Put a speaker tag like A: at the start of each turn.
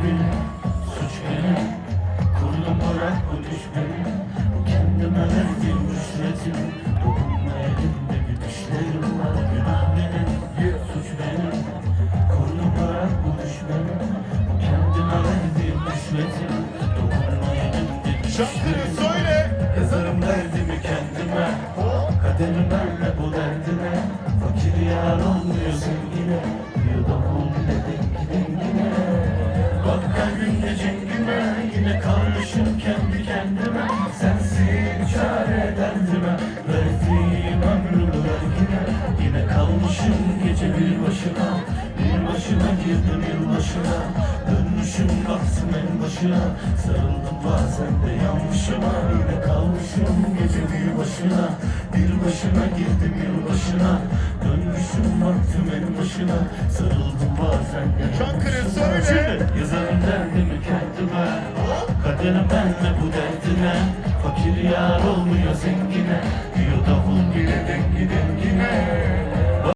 A: benim, suç benim. Kurdum bırak bu düş benim. Bu kendime verdiğim rüşvetim. Dokunma elimde bir dişlerim var. Günah benim, suç benim. Kurdum bırak bu düş benim. Bu kendime verdiğim rüşvetim. Dokunma elimde bir dişlerim var. Yazarım derdimi kendime. Kaderim benle bu derdine. Fakir yar olmuyor sevgine. Bir davul bile dengine. Bak kalbimde cengime. Yine kalmışım kendi kendime. Sensin çare derdime. Verdiğim ömrümü vergine. Yine kalmışım gece bir başına. Bir başına girdim yılbaşına. Dönmüşüm baktım en başına. Sarıldım bazen de yanlışıma. Yine kalmışım gece bir başına. Bir başına girdim yılbaşına. Dönmüşüm baktım en başına. Sarıldım bazen de yanlışıma. Yazarım derdimi kendime. Kaderim benle bu derdine. Fakir yar olmuyor zengine. Diyor da